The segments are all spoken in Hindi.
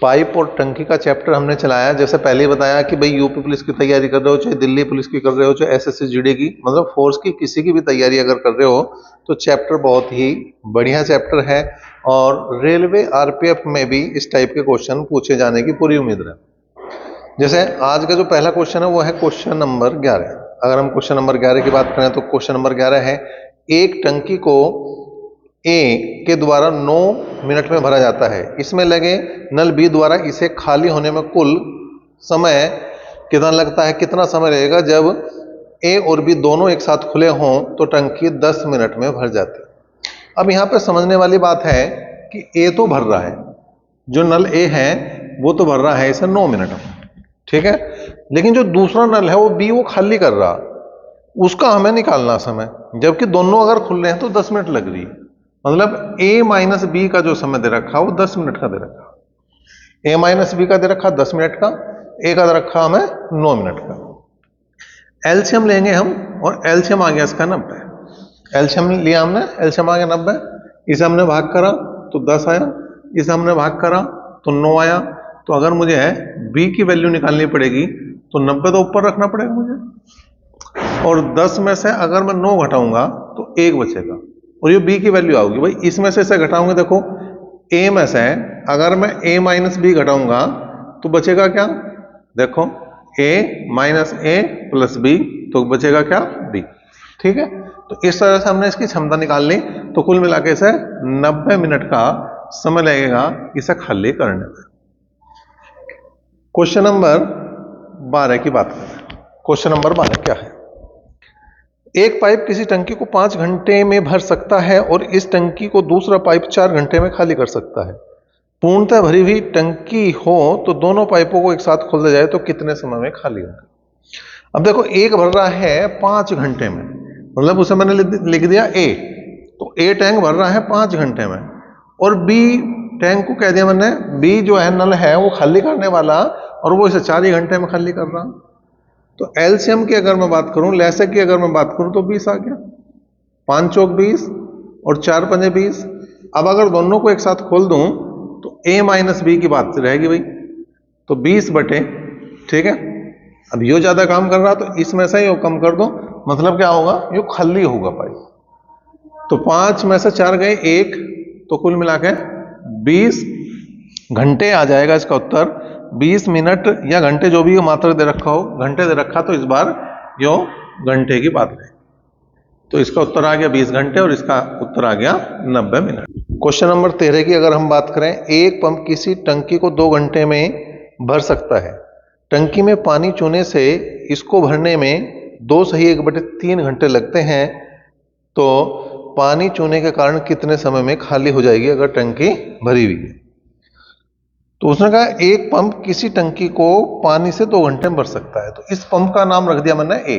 पाइप और टंकी का चैप्टर हमने चलाया। जैसे पहले ही बताया कि भाई यूपी पुलिस की तैयारी कर रहे हो, चाहे दिल्ली पुलिस की कर रहे हो, चाहे एसएससी जीडी की, मतलब फोर्स की किसी की भी तैयारी अगर कर रहे हो तो चैप्टर बहुत ही बढ़िया चैप्टर है। और रेलवे आरपीएफ में भी इस टाइप के क्वेश्चन पूछे जाने की पूरी उम्मीद है। जैसे आज का जो पहला क्वेश्चन है वो है क्वेश्चन नंबर 11। अगर हम क्वेश्चन नंबर 11 की बात करें तो क्वेश्चन नंबर 11 है, एक टंकी को ए के द्वारा 9 मिनट में भरा जाता है, इसमें लगे नल बी द्वारा इसे खाली होने में कुल समय कितना लगता है, कितना समय लगेगा जब ए और बी दोनों एक साथ खुले हों तो टंकी 10 मिनट में भर जाती है। अब यहां पर समझने वाली बात है कि ए तो भर रहा है, जो नल ए है वो तो भर रहा है इसे 9 मिनट में, ठीक है, लेकिन जो दूसरा नल है वो बी वो खाली कर रहा, उसका हमें निकालना समय, जबकि दोनों अगर खुल रहे हैं तो 10 मिनट लग रही है। मतलब ए माइनस बी का जो समय दे रखा वो 10 मिनट का दे रखा, ए माइनस बी का दे रखा 10 मिनट का, ए का दे रखा हमें 9 मिनट का। एलसीएम लेंगे हम और एलसीएम आ गया इसका 90। एलसीएम लिया हमने, एलसीएम आ गया 90, इसे हमने भाग करा तो 10 आया, इसे हमने भाग करा तो 9 आया। तो अगर मुझे बी की वैल्यू निकालनी पड़ेगी तो 90 तो ऊपर रखना पड़ेगा मुझे, और 10 में से अगर मैं 9 घटाऊंगा तो 1 बचेगा और ये बी की वैल्यू आऊगी। भाई इसमें से इसे घटाऊंगे, देखो ए में से अगर मैं ए माइनस बी घटाऊंगा तो बचेगा क्या, देखो ए माइनस ए प्लस बी, तो बचेगा क्या, बी, ठीक है। तो इस तरह से हमने इसकी क्षमता निकाल ली। तो कुल मिला के इसे 90 मिनट का समय लगेगा इसे खाली करने में। क्वेश्चन नंबर 12 की बात करें। क्वेश्चन नंबर 12 क्या है, एक पाइप किसी टंकी को 5 घंटे में भर सकता है और इस टंकी को दूसरा पाइप 4 घंटे में खाली कर सकता है। पूर्णतः भरी हुई टंकी हो तो दोनों पाइपों को एक साथ खोल दिया जाए तो कितने समय में खाली होगा। अब देखो एक भर रहा है 5 घंटे में, मतलब उसे मैंने लिख दिया ए, तो ए टैंक भर रहा है 5 घंटे में, और बी टैंक को कह दिया मैंने, बी जो है नल है वो खाली करने वाला, और वो इसे 4 ही घंटे में खाली कर रहा। तो एलसीएम की अगर मैं बात करूं, लैसे की अगर मैं बात करूं तो 20 आ गया, 5 चौक 20 और 4 पंजे 20। अब अगर दोनों को एक साथ खोल दूं तो ए माइनस बी की बात रहेगी भाई, तो 20 बटे, ठीक है। अब यो ज्यादा काम कर रहा तो इसमें से यो कम कर दो, मतलब क्या होगा, यो खाली होगा पाइप। तो 5 में से 4 गए 1, तो कुल मिला के 20 घंटे आ जाएगा इसका उत्तर। 20 मिनट या घंटे जो भी मात्रा दे रखा हो, घंटे दे रखा तो इस बार यो घंटे की बात है, तो इसका उत्तर आ गया 20 घंटे और इसका उत्तर आ गया 90 मिनट। क्वेश्चन नंबर 13 की अगर हम बात करें, एक पंप किसी टंकी को 2 घंटे में भर सकता है। टंकी में पानी चूने से इसको भरने में 2 सही 1/3 घंटे लगते हैं, तो पानी चूने के कारण कितने समय में खाली हो जाएगी अगर टंकी भरी हुई है। तो उसने कहा एक पंप किसी टंकी को पानी से 2 घंटे में भर सकता है, तो इस पंप का नाम रख दिया मैंने ए,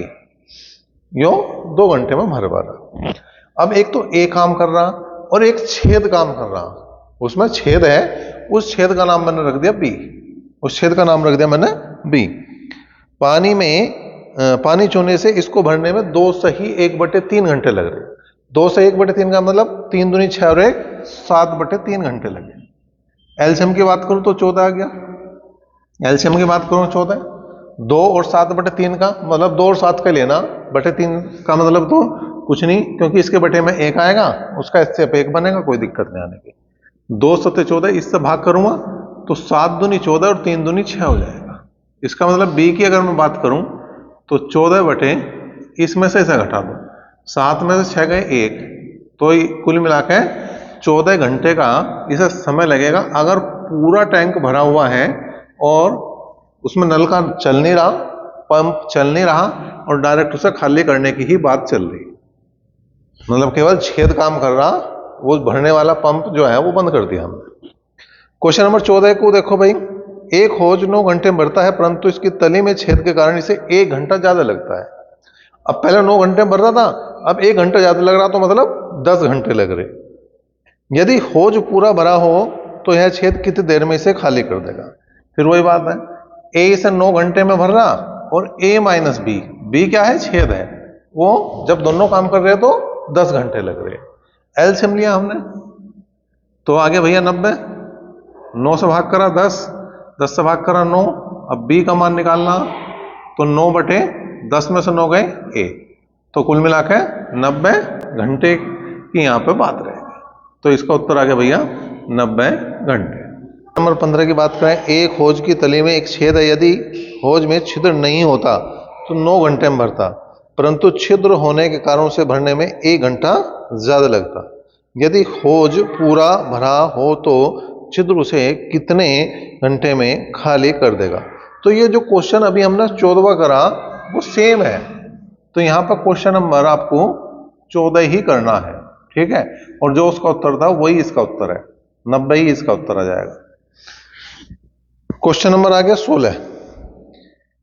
यो 2 घंटे में भर रहा। अब एक तो ए काम कर रहा और एक छेद काम कर रहा, उसमें छेद है, उस छेद का नाम मैंने रख दिया बी, उस छेद का नाम रख दिया मैंने बी। पानी में पानी चूने से इसको भरने में 2 सही 1/3 घंटे लग रहे। 2 से 1/3 का मतलब 3 दूनी 6 और 1 7/3 घंटे लगे। एलसीएम की बात करूं तो 14 आ गया, एलसीएम की बात करूं 14, 2 और 7/3 का मतलब 2 और 7 का लेना, बटे 3 का मतलब तो कुछ नहीं, क्योंकि इसके बटे में 1 आएगा, उसका इससे 1 बनेगा, कोई दिक्कत नहीं आने की। 2 7 14, इससे भाग करूंगा तो 7 दूनी 14 और 3 दूनी 6 हो जाएगा। इसका मतलब बी की अगर मैं बात करूं तो 14 बटे, इसमें से इसे घटा दो, 7 में से 6 गए 1, तो कुल मिला के 14 घंटे का इसे समय लगेगा अगर पूरा टैंक भरा हुआ है और उसमें नल का चल नहीं रहा, पंप चल नहीं रहा और डायरेक्ट उसे खाली करने की ही बात चल रही, मतलब केवल छेद काम कर रहा, वो भरने वाला पंप जो है वो बंद कर दिया हमने। क्वेश्चन नंबर 14 को देखो भाई, एक हौज 9 घंटे में भरता है परंतु इसकी तली में छेद के कारण इसे 1 घंटा ज्यादा लगता है। अब पहले 9 घंटे में भर रहा था, अब 1 घंटा ज्यादा लग रहा, तो मतलब 10 घंटे लग रहे। यदि हौज पूरा भरा हो तो यह छेद कितनी देर में इसे खाली कर देगा। फिर वही बात है, ए इसे 9 घंटे में भर रहा और ए माइनस बी, बी क्या है, छेद है, वो जब दोनों काम कर रहे हैं तो 10 घंटे लग रहे। एलसीएम लिया हमने तो आ गया भैया 90, 9 से भाग करा 10, 10 से भाग करा 9। अब बी का मान निकालना, तो 9/10 में से 9 गए 1, तो कुल मिला के 90 घंटे की यहाँ पे बात रहेगी। तो इसका उत्तर आ गया भैया 90 घंटे। नंबर 15 की बात करें, एक हौज की तली में एक छेद है, यदि हौज में छिद्र नहीं होता तो 9 घंटे में भरता, परंतु छिद्र होने के कारण उसे भरने में 1 घंटा ज्यादा लगता। यदि हौज पूरा भरा हो तो छिद्र उसे कितने घंटे में खाली कर देगा। तो ये जो क्वेश्चन अभी हमने 14वां करा वो सेम है, तो यहाँ पर क्वेश्चन नंबर आपको 14 ही करना है, ठीक है। और जो उसका उत्तर था वही इसका उत्तर है, 90 ही इसका उत्तर आ जाएगा। क्वेश्चन नंबर आ गया 16।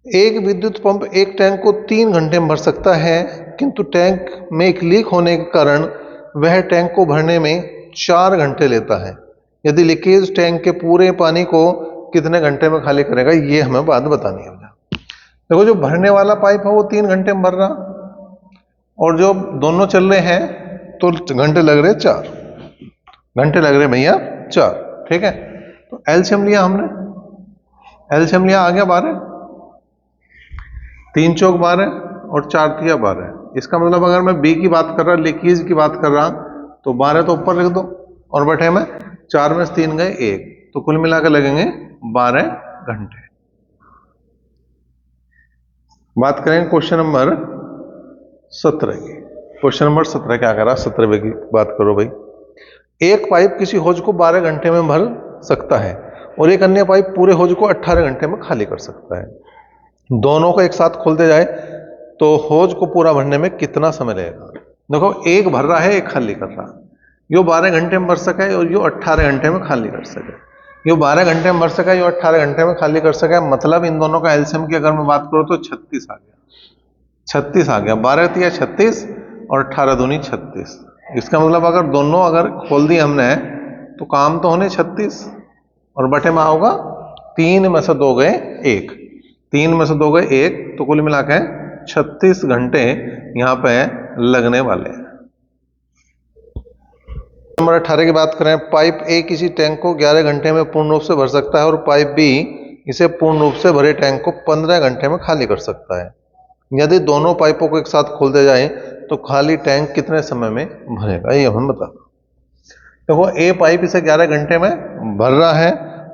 एक विद्युत पंप एक टैंक को 3 घंटे में भर सकता है, किंतु टैंक में एक लीक होने के कारण वह टैंक को भरने में 4 घंटे लेता है। यदि लीकेज टैंक के पूरे पानी को कितने घंटे में खाली करेगा, ये हमें बात बतानी है। देखो, जो भरने वाला पाइप है वो 3 घंटे में भर रहा, और जो दोनों चल रहे हैं तो घंटे लग रहे 4 घंटे लग रहे भैया 4, ठीक है। तो एलसीएम लिया हमने, एलसीएम लिया, आ गया 12, 3 चौक 12 और 4 तिया 12। इसका मतलब अगर मैं बी की बात कर रहा, लीकेज की बात कर रहा, तो 12 तो ऊपर लिख दो और बटे में 4 में से 3 गए 1, तो कुल मिलाकर लगेंगे 12 घंटे। बात करेंगे क्वेश्चन नंबर 17 की। क्वेश्चन नंबर 17 क्या कह रहा, 17 की बात करो भाई। एक पाइप किसी हौज को 12 घंटे में भर सकता है और एक अन्य पाइप पूरे हौज को 18 घंटे में खाली कर सकता है। दोनों को एक साथ खोलते जाए तो हौज को पूरा भरने में कितना समय लगेगा। देखो, एक भर रहा है, एक खाली कर रहा, यो 12 घंटे में भर सके और यो 18 घंटे में खाली कर सके। यो 12 घंटे में भर सका, यो 18 घंटे में खाली कर सका, मतलब इन दोनों का एलसीएम की अगर मैं बात करूं तो 36 आ गया, 36 आ गया। 12 तिया 36 और 18 दूनी 36। इसका मतलब अगर दोनों अगर खोल दी हमने तो काम तो होने 36 और बटे में आओगा 3 में से 2 गए 1, 3 में से 2 गए 1, तो कुल मिला के 36 घंटे यहाँ पे लगने वाले हैं। नंबर 18 की बात करें, पाइप ए किसी टैंक को 11 घंटे में पूर्ण रूप से भर सकता है और पाइप बी इसे पूर्ण रूप से भरे टैंक को 15 घंटे में खाली कर सकता है। यदि दोनों पाइपों को एक साथ खोलते जाएं तो खाली टैंक कितने समय में भरेगा, ये हम बता। देखो, ए पाइप इसे 11 घंटे में भर रहा है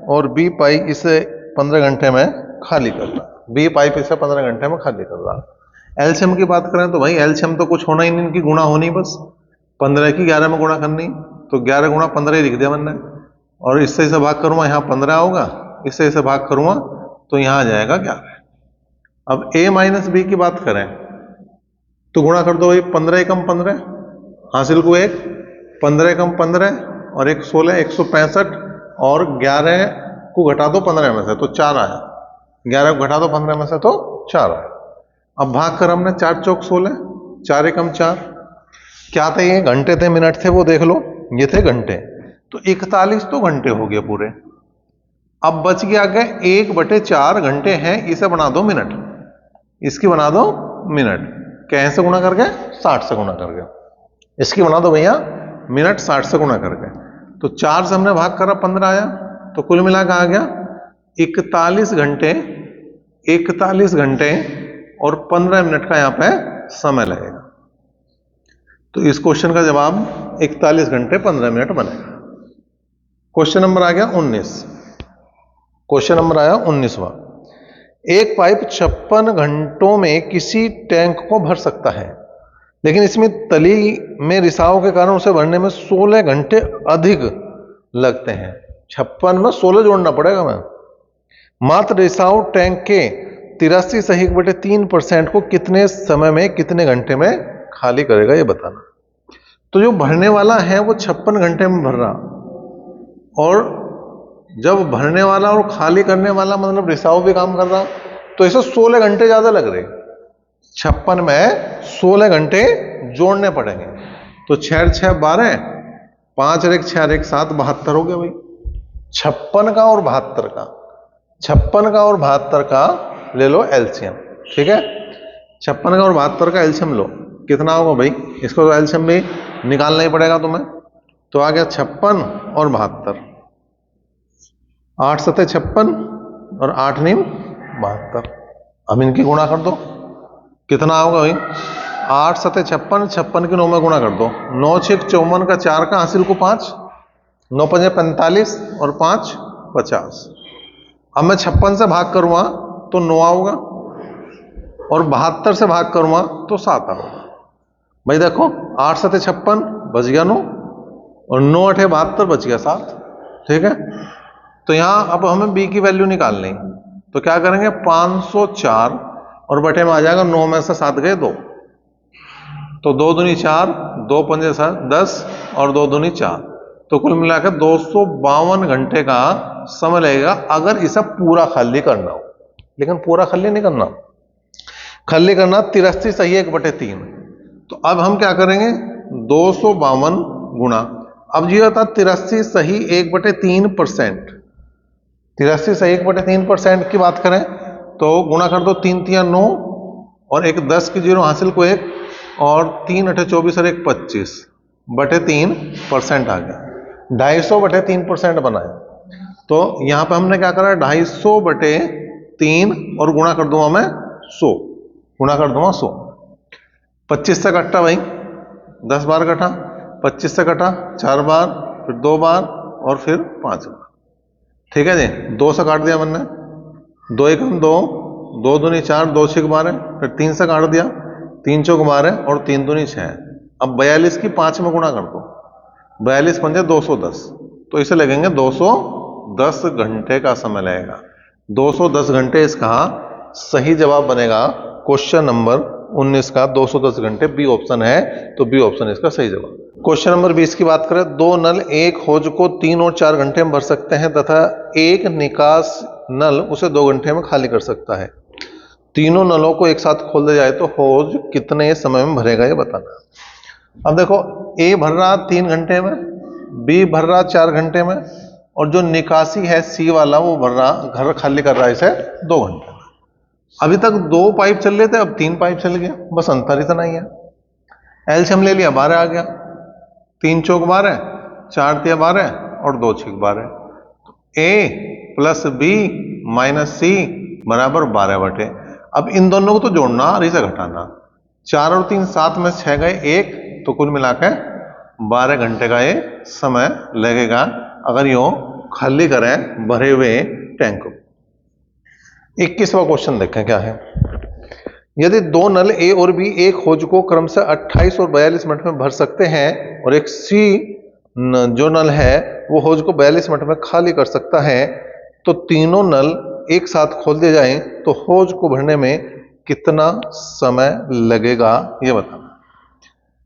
और बी पाइप इसे 15 घंटे में खाली कर रहा है। बी पाइप इसे 15 घंटे में खाली कर रहा है। एलसीएम की बात करें तो भाई एलसीएम तो कुछ होना ही नहीं, इनकी गुणा होनी, बस 15 की 11 में गुणा करनी, तो 11 गुणा 15 ही लिख दिया मैंने, और इससे इसे भाग करूंगा यहाँ 15 होगा, इससे इसे भाग करूंगा तो यहाँ आ जाएगा 11। अब a माइनस बी की बात करें तो गुणा कर दो भाई, 15 एकम 15 हासिल को 1, 15 एकम 15 और 1 16, 165, और 11 को घटा दो 15 में से तो 4 आया, 11 को घटा दो 15 में से तो 4 आया। अब भाग कर हमने 4 चौक 16, 4 एकम 4, क्या थे ये, घंटे थे मिनट थे, वो देख लो, ये थे घंटे, तो 41 तो घंटे हो गए पूरे। अब बच गया आगे 1/4 घंटे हैं, इसे बना दो मिनट, इसकी बना दो मिनट, कैसे गुणा करके, 60 से गुणा करके, इसकी बना दो भैया मिनट 60 से गुणा करके, तो 4 से हमने भाग करा 15 आया, तो कुल मिला के आ गया 41 घंटे, 41 घंटे और 15 मिनट का यहाँ पे समय लगेगा। तो इस क्वेश्चन का जवाब 41 घंटे 15 मिनट बनेगा। क्वेश्चन नंबर आ गया 19। क्वेश्चन नंबर आया 19वां। एक पाइप 56 घंटों में किसी टैंक को भर सकता है, लेकिन इसमें तली में रिसाव के कारण उसे भरने में 16 घंटे अधिक लगते हैं। 56 में 16 जोड़ना पड़ेगा मैं। मात्र रिसाव टैंक के 83.3% को कितने समय में कितने घंटे में खाली करेगा, ये बताना। तो जो भरने वाला है वो 56 घंटे में भर रहा, और जब भरने वाला और खाली करने वाला मतलब रिसाव भी काम कर रहा, तो इसे 16 घंटे ज्यादा लग रहे। 56 में 16 घंटे जोड़ने पड़ेंगे, तो 6 6 12, 5 और 1 6 और 1 7, 72 हो गया भाई। 56 का और 72 का, 56 का और 72 का ले लो एलसीएम, ठीक है। 56 का और 72 का एलसीएम लो, कितना होगा भाई, इसको तो एलसीएम भी निकालना ही पड़ेगा तुम्हें। तो आ गया 56 और 72, 8 सतह 56 और 8 नीम 72। अब इनकी गुणा कर दो, कितना होगा भाई? 8 सतह 56, 56 के 9 में गुणा कर दो। 9 6 54 का 4 का हासिल को 5, 9 5 45 और 5 50। अब मैं 56 से भाग करूंगा तो 9 आऊंगा और 72 से भाग करूंगा तो 7 आऊंगा। भाई देखो 8 सतह 56 बच गया 9 और 9 8 72 बच गया 7। ठीक है, तो यहां अब हमें बी की वैल्यू निकालनी, तो क्या करेंगे? 504 और बटे में आ जाएगा 9 में से 7 गए 2, तो 2 दूनी 4, 2 पंजे 10 और 2 दूनी 4, तो कुल मिलाकर 252 घंटे का समय लगेगा अगर इसे पूरा खाली करना हो। लेकिन पूरा खाली नहीं करना, खाली करना 83 सही 1/3। तो अब हम क्या करेंगे? 252 गुणा, अब ये होता 83 सही 1/3%। 83 सही 1/3% की बात करें तो गुणा कर दो, 3 3 9 और एक 10 की 0 हासिल को 1 और 3 8 24 और 1 25/3% आ गया। 250/3% बनाए। तो यहां पे हमने क्या करा? 250/3 और गुणा कर दूंगा मैं 100, गुणा कर दूंगा 100। 25 से कट्टा भाई, 10 बार कटा, 25 से कटा 4 बार, फिर 2 बार और फिर 5 बार। ठीक है जी, 2 से काट दिया मैंने, 2 1 2, 2 दूनी 4, 2 6 12, फिर 3 से काट दिया, 3 चौक 12 और 3 दूनी 6। अब 42 की 5 में गुणा कर दो, 42 पंजे 210, तो इसे लगेंगे 210 घंटे का समय लगेगा। 210 घंटे इसका सही जवाब बनेगा क्वेश्चन नंबर 19 का 210 घंटे, बी ऑप्शन है, तो बी ऑप्शन इसका सही जवाब। क्वेश्चन नंबर 20 की बात करें, 2 नल एक हौज को 3 और 4 घंटे में भर सकते हैं तथा एक निकास नल उसे 2 घंटे में खाली कर सकता है। तीनों नलों को एक साथ खोल दिया जाए तो हौज कितने समय में भरेगा, ये बताना। अब देखो, ए भर रहा 3 घंटे में, बी भर रहा 4 घंटे में, और जो निकासी है सी वाला वो भर रहा, घर खाली कर रहा है इसे 2 घंटे में। अभी तक 2 पाइप चल रहे थे, अब 3 पाइप चल गया, बस अंतर इतना ही है। एलसीएम ले लिया, 12 आ गया, 3 चौक 12, 4 तिया 12 और 2 6 12। ए प्लस बी माइनस सी बराबर 12/। अब इन दोनों को तो जोड़ना और इसे घटाना, 4 और 3 7 में 6 गए 1, तो कुल मिलाकर 12 घंटे का ये समय लगेगा अगर यो खाली करें भरे हुए टैंक को। 21वां क्वेश्चन देखें क्या है। यदि 2 नल ए और बी एक हौज को क्रमशः 28 और 42 मिनट में भर सकते हैं और एक सी जो नल है वो हौज को 42 मिनट में खाली कर सकता है, तो तीनों नल एक साथ खोल दिए जाएं तो हौज को भरने में कितना समय लगेगा, ये बताना।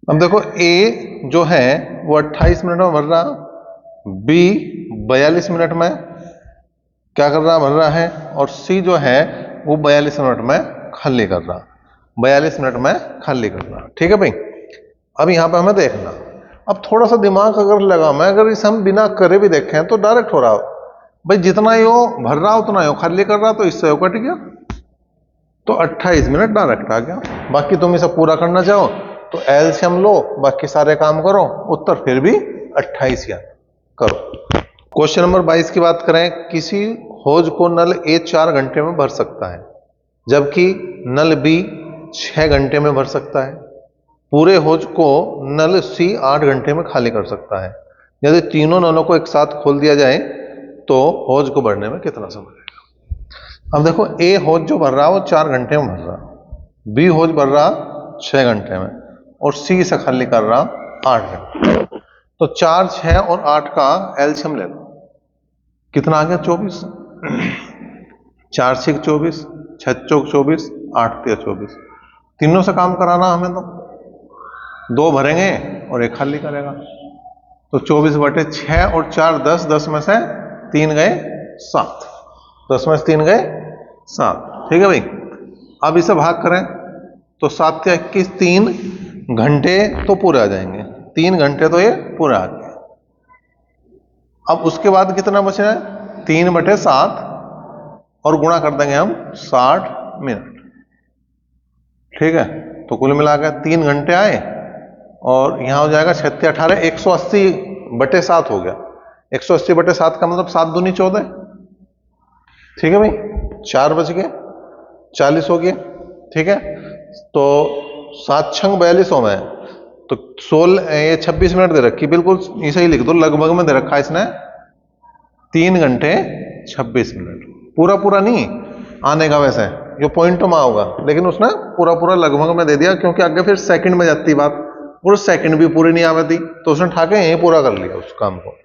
अब देखो, ए जो है वो 28 मिनट में भर रहा, बी 42 मिनट में क्या कर रहा, भर रहा है, और सी जो है वो 42 मिनट में खाली कर रहा, 42 मिनट में खाली कर रहा। ठीक है भाई, अब यहां पे हमें देखना, अब थोड़ा सा दिमाग अगर लगा, मैं अगर इसे हम बिना करे भी देखें तो डायरेक्ट हो रहा भाई, जितना यो भर रहा उतना यो खाली कर रहा, तो इससे यो कट गया, तो 28 मिनट डायरेक्ट आ गया। बाकी तुम इसे पूरा करना चाहो तो एलसीएम लो, बाकी सारे काम करो, उत्तर फिर भी 28 या करो। क्वेश्चन नंबर 22 की बात करें, किसी हौज को नल ए 4 घंटे में भर सकता है जबकि नल बी 6 घंटे में भर सकता है। पूरे हौज को नल सी 8 घंटे में खाली कर सकता है। यदि तीनों नलों को एक साथ खोल दिया जाए तो हौज को भरने में कितना समय लगेगा। अब देखो, ए हौज जो भर रहा है वो 4 घंटे में भर रहा, बी हौज भर रहा 6 घंटे में और सी से खाली कर रहा 8 घंटे। तो 4 6 और 8 का एलसीएम ले लो, कितना आ गया 24। 4 6 24, 6 चौक 24, 8 3 24। तीनों से काम कराना हमें, तो 2 भरेंगे और 1 खाली करेगा, तो 24/6 और 4 10, 10 में से 3 गए 7, 10 में से 3 गए 7। ठीक है भाई, अब इसे भाग करें तो 7 के 21, 3 घंटे तो पूरे आ जाएंगे, 3 घंटे तो ये पूरे आ गए। अब उसके बाद कितना बच रहा है, 3/7 और गुणा कर देंगे हम 60 मिनट। ठीक है, तो कुल मिलाकर 3 घंटे आए और यहां हो जाएगा 36 18, 180/7 हो गया। 180/7 का मतलब 7 दूनी 14, ठीक है भाई, 4 बज गए 40 हो गए। ठीक है, तो 7 6 42 हो में, तो 16 ये 26 मिनट दे रखी, बिल्कुल ऐसे ही लिख दो, लगभग में दे रखा है इसने 3 घंटे 26 मिनट। पूरा पूरा नहीं आने का, वैसे जो पॉइंट में होगा, लेकिन उसने पूरा पूरा लगभग में दे दिया, क्योंकि आगे फिर सेकंड में जाती बात, और सेकंड भी पूरी नहीं आती, तो उसने ठाके यहीं पूरा कर लिया उस काम को।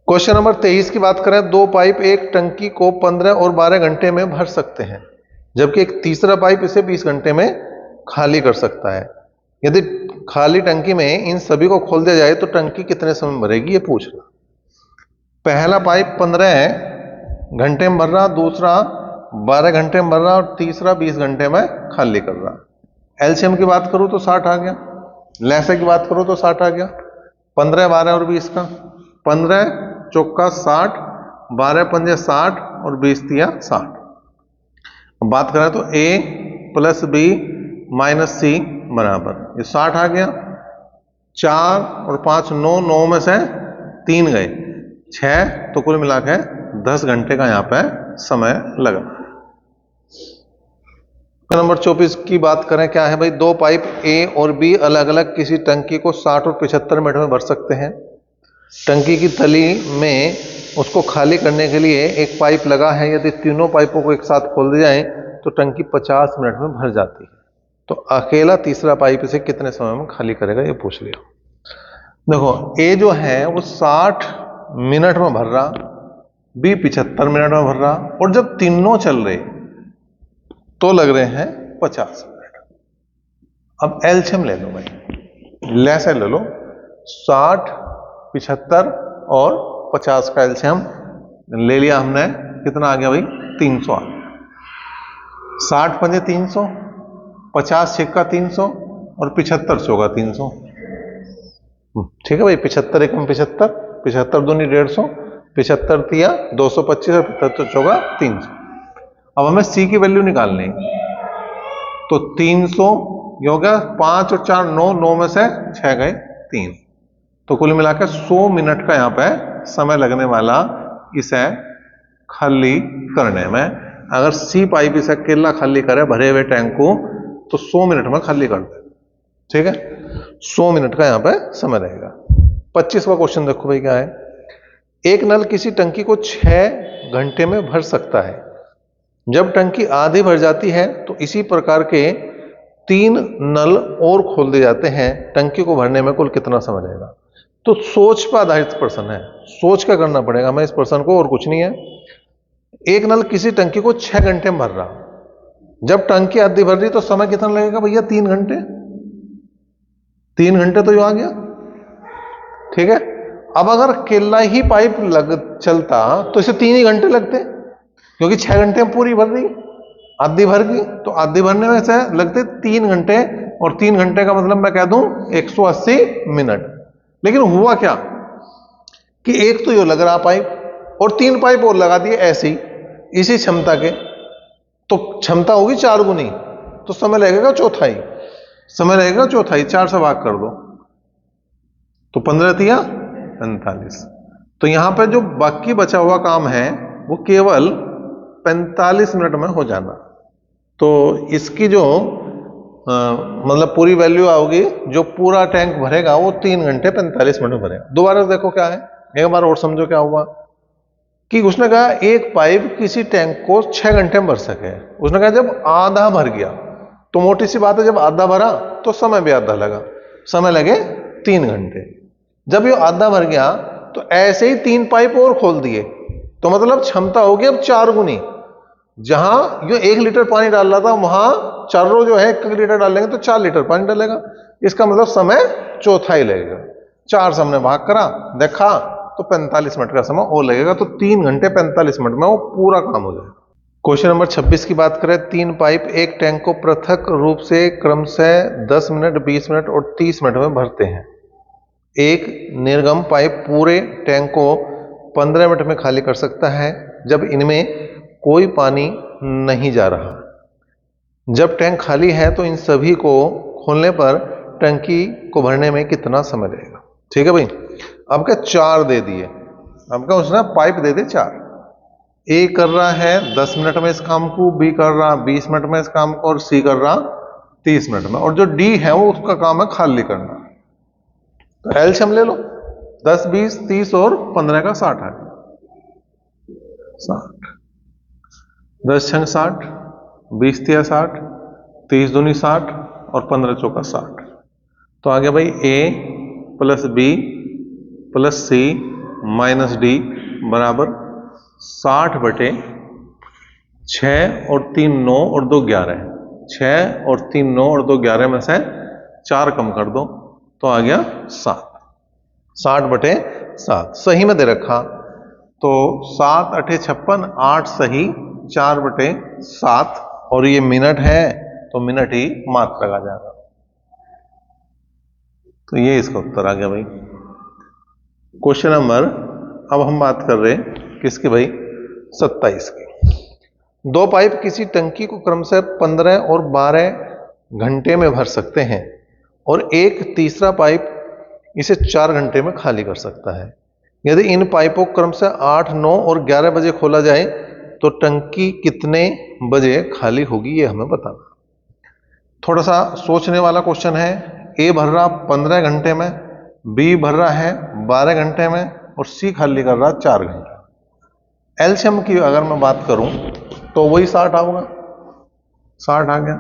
क्वेश्चन नंबर 23 की बात करें, दो पाइप एक टंकी को 15 और 12 घंटे में भर सकते हैं, जबकि एक तीसरा पाइप इसे 20 घंटे में खाली कर सकता है। यदि खाली टंकी में इन सभी को खोल दिया जाए तो टंकी कितने समय में भरेगी, ये पूछ रहा। पहला पाइप 15 घंटे में भर रहा, दूसरा 12 घंटे में भर रहा, और तीसरा 20 घंटे में खाली कर रहा। एलसीएम की बात करूं तो 60 आ गया, लैसे की बात करूं तो 60 आ गया। 15 12 और 20 का, 15 चौका 60, 12 पंजे 60 और 20 तिया 60। अब बात करें तो ए प्लस बी माइनस सी बराबर, ये 60 आ गया। 4 और 5 9, 9 में से 3 गए 6, तो कुल मिला के 10 घंटे का यहां पे समय लगा। नंबर 24 की बात करें, क्या है भाई, दो पाइप ए और बी अलग अलग किसी टंकी को 60 और 75 मिनट में भर सकते हैं। टंकी की तली में उसको खाली करने के लिए एक पाइप लगा है, यदि तीनों पाइपों को एक साथ खोल दिया जाए तो टंकी 50 मिनट में भर जाती है। तो अकेला तीसरा पाइप इसे कितने समय में खाली करेगा, ये पूछ लिया। देखो, ए जो है वो 60 मिनट में भर रहा, बी 75 मिनट में भर रहा, और जब तीनों चल रहे तो लग रहे हैं 50 मिनट। अब एलसीएम ले लो भाई, लैसे ले लो, 60 75 और 50 का एलसीएम ले लिया हमने, कितना आ गया भाई, 300 आ गया। 60 पंजे 300, 50 छिक्का 300 और 75 चौका 300। ठीक है भाई, 75 एकम 75, 75 दूनी 150, 75 तिया 225 और 75 चौका 300। अब हमें सी की वैल्यू निकालनी, तो 300 ये हो गया, 5 और 4 9, 9 में से 6 गए 3, तो कुल मिलाकर 100 मिनट का यहां पे समय लगने वाला इसे खाली करने में। अगर सी पाइप इसे अकेला खाली करे भरे हुए टैंक को, तो 100 मिनट में खाली कर दे। ठीक है, 100 मिनट का यहां पे समय रहेगा। 25वां क्वेश्चन देखो भाई, क्या है, एक नल किसी टंकी को 6 घंटे में भर सकता है। जब टंकी आधी भर जाती है तो इसी प्रकार के 3 नल और खोल दिए जाते हैं, टंकी को भरने में कुल कितना समय लगेगा। तो सोच पर आधारित प्रश्न है, सोच का करना पड़ेगा हमें इस प्रश्न को, और कुछ नहीं है। एक नल किसी टंकी को 6 घंटे में भर रहा, जब टंकी आधी भर रही तो समय कितना लगेगा भैया, 3 घंटे। 3 घंटे तो यो आ गया। ठीक है, अब अगर केला ही पाइप चलता तो इसे 3 ही घंटे लगते, क्योंकि 6 घंटे में पूरी भर रही, आधी भर गई, तो आधी भरने में से लगते 3 घंटे, और 3 घंटे का मतलब मैं कह दूं 180 मिनट। लेकिन हुआ क्या कि एक तो यो लग रहा पाइप, और 3 पाइप और लगा दिए ऐसी इसी क्षमता के, तो क्षमता होगी 4 गुनी, तो समय लगेगा चौथाई, समय लगेगा चौथाई। 4 से भाग कर दो तो 15 तिया 45। तो यहां पर जो बाकी बचा हुआ काम है वो केवल 45 मिनट में हो जाना। तो इसकी जो मतलब पूरी वैल्यू आओगी, जो पूरा टैंक भरेगा वो 3 घंटे 45 मिनट में भरेगा। दोबारा देखो क्या है, एक बार और समझो क्या हुआ कि उसने कहा एक पाइप किसी टैंक को 6 घंटे में भर सके। उसने कहा जब आधा भर गया, तो मोटी सी बात है, जब आधा भरा तो समय भी आधा लगा, समय लगे 3 घंटे। जब ये आधा भर गया तो ऐसे ही 3 पाइप और खोल दिए, तो मतलब क्षमता होगी अब 4 गुनी। जहां जो 1 लीटर पानी डाल रहा था, वहां चारों जो है 1 लीटर डालेंगे तो 4 लीटर पानी डालेगा। इसका मतलब समय चौथाई लगेगा। 4 से हमने भाग करा, देखा तो 45 मिनट का समय और लगेगा, तो 3 घंटे 45 मिनट में वो पूरा काम हो जाएगा। क्वेश्चन नंबर 26 की बात करें, 3 पाइप एक टैंक को पृथक रूप से क्रमशः 10 मिनट 20 मिनट और 30 मिनट में भरते हैं। एक निर्गम पाइप पूरे टैंक को 15 मिनट में खाली कर सकता है जब इनमें कोई पानी नहीं जा रहा। जब टैंक खाली है तो इन सभी को खोलने पर टंकी को भरने में कितना समय लगेगा। ठीक है भाई, अब क्या 4 दे दिए, अब क्या उसने पाइप दे दे 4, ए कर रहा है 10 मिनट में इस काम को, बी कर रहा 20 मिनट में इस काम को, और सी कर रहा 30 मिनट में, और जो डी है वो उसका काम है खाली करना। तो एलसीएम ले लो, 10 20 30 और 15 का 60 है। 60, 10 छंग 60, 20 तिया 60, 30 दूनी 60 और 15 चौका 60। तो आ गया भाई ए प्लस बी प्लस सी माइनस डी बराबर 60 बटे 6 और 3 9 और 2 11। 6 और 3 9 और 2 11 में से 4 कम कर दो तो आ गया 7। 60 बटे 7 सही में दे रखा, तो 7 अठे 56, 8 सही, 4 बटे 7, और ये मिनट है तो मिनट ही मात्रक आ जाएगा। तो ये इसका उत्तर आ गया भाई। क्वेश्चन नंबर, अब हम बात कर रहे हैं किसकी भाई, 27 की। दो पाइप किसी टंकी को क्रमशः 15 और 12 घंटे में भर सकते हैं और एक तीसरा पाइप इसे 4 घंटे में खाली कर सकता है। यदि इन पाइपों को क्रमशः 8, 9 और 11 बजे खोला जाए तो टंकी कितने बजे खाली होगी, ये हमें बताना। थोड़ा सा सोचने वाला क्वेश्चन है। ए भर रहा 15 घंटे में, बी भर रहा है 12 घंटे में, और सी खाली कर रहा 4 घंटे। एलसीएम की अगर मैं बात करूं तो वही 60 होगा। 60 आ गया,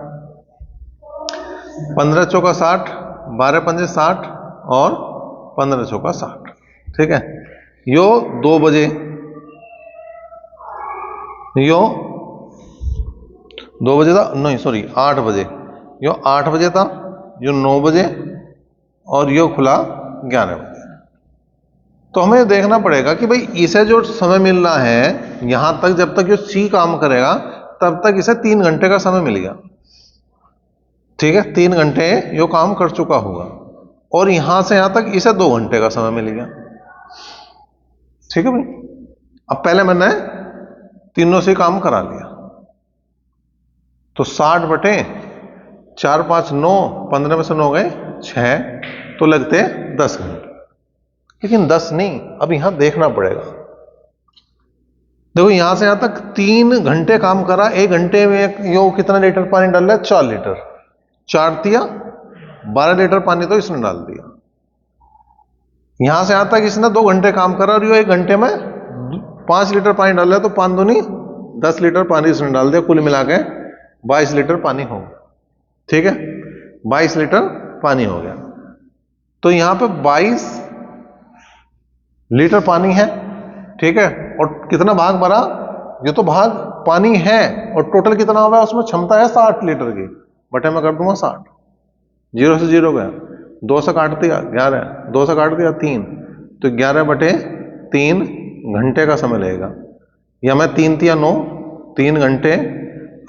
15 चौका 60, 12 पंजे 60 और 15 चौका 60। ठीक है, यो 2 बजे, यो 2 बजे था, नहीं सॉरी 8 बजे, यो 8 बजे था, यो 9 बजे और यो खुला 11 बजे। तो हमें देखना पड़ेगा कि भाई इसे जो समय मिल रहा है यहां तक, जब तक ये सी काम करेगा तब तक इसे 3 घंटे का समय मिल गया। ठीक है, 3 घंटे यो काम कर चुका होगा, और यहां से यहां तक इसे 2 घंटे का समय मिल गया। ठीक है भाई, अब पहले मैंने तीनों से काम करा लिया, तो 60 बटे 4 5 9, 15 में से 9 गए 6, तो लगते 10 घंटे। लेकिन 10 नहीं, अब यहां देखना पड़ेगा। देखो यहां से यहां तक 3 घंटे काम करा, 1 घंटे में यो कितना लीटर पानी डाल रहा है, 4 लीटर, 4 दिया 12 लीटर पानी तो इसने डाल दिया। यहां से यहां तक इसने 2 घंटे काम करा और यो 1 घंटे में 5 लीटर पानी डाल रहा है, तो 5 दूनी 10 लीटर पानी इसने डाल दिया, कुल मिला के 22 लीटर पानी हो गया। ठीक है, 22 लीटर पानी हो गया। तो यहां पे 22 लीटर पानी है। ठीक है, और कितना भाग भरा, ये तो भाग पानी है, और टोटल कितना हुआ है उसमें, क्षमता है 60 लीटर की, बटे मैं कर दूंगा 60, 0 से 0 गया, 2 से काट दिया 11, 2 से काट दिया 3, तो 11 बटे 3 घंटे का समय लगेगा। या मैं 3 तिया 9, 3 घंटे,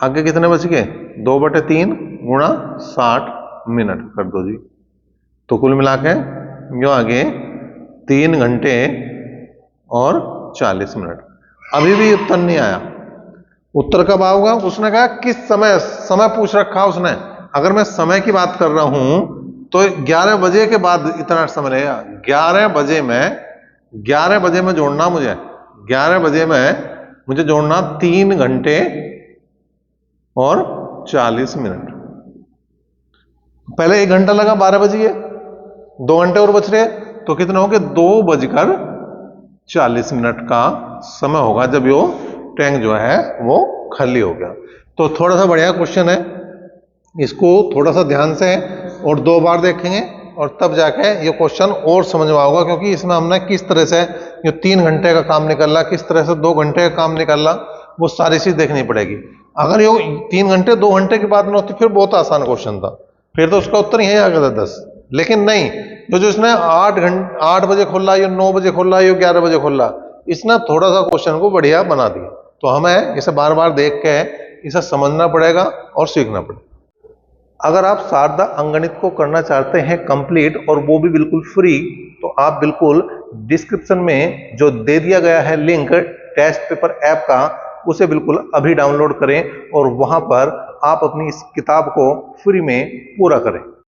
आगे कितने बच गए, 2 बटे 3 गुणा 60 मिनट कर दो जी, तो कुल मिला के जो आगे 3 घंटे और 40 मिनट। अभी भी उत्तर नहीं आया। उत्तर कब आऊंगा, उसने कहा किस समय, समय पूछ रखा उसने। अगर मैं समय की बात कर रहा हूं तो 11 बजे के बाद इतना समय लगेगा। 11 बजे में, 11 बजे में जोड़ना मुझे, 11 बजे में मुझे जोड़ना 3 घंटे और 40 मिनट। पहले 1 घंटा लगा, 12 बजे, 2 घंटे और बच रहे, तो कितना हो गया, 2:40 का समय होगा जब यो टैंक जो है वो खाली हो गया। तो थोड़ा सा बढ़िया क्वेश्चन है, इसको थोड़ा सा ध्यान से और 2 बार देखेंगे और तब जाके ये क्वेश्चन और समझ में आएगा, क्योंकि इसमें हमने किस तरह से ये 3 घंटे का काम निकल रहा, किस तरह से 2 घंटे का काम निकल रहा, वो सारी चीज देखनी पड़ेगी। अगर ये 3 घंटे 2 घंटे की बात न होती फिर बहुत आसान क्वेश्चन था, फिर तो उसका उत्तर यही आ गया था 10। लेकिन नहीं, जो इसने 8 बजे खोला, ये 9 बजे खोला, ये 11 बजे खोला, इसने थोड़ा सा क्वेश्चन को बढ़िया बना दिया। तो हमें इसे बार बार देख के इसे समझना पड़ेगा और सीखना पड़ेगा। अगर आप शारदा अंकगणित को करना चाहते हैं कंप्लीट, और वो भी बिल्कुल फ्री, तो आप बिल्कुल डिस्क्रिप्शन में जो दे दिया गया है लिंक टेस्ट पेपर ऐप का, उसे बिल्कुल अभी डाउनलोड करें और वहां पर आप अपनी इस किताब को फ्री में पूरा करें।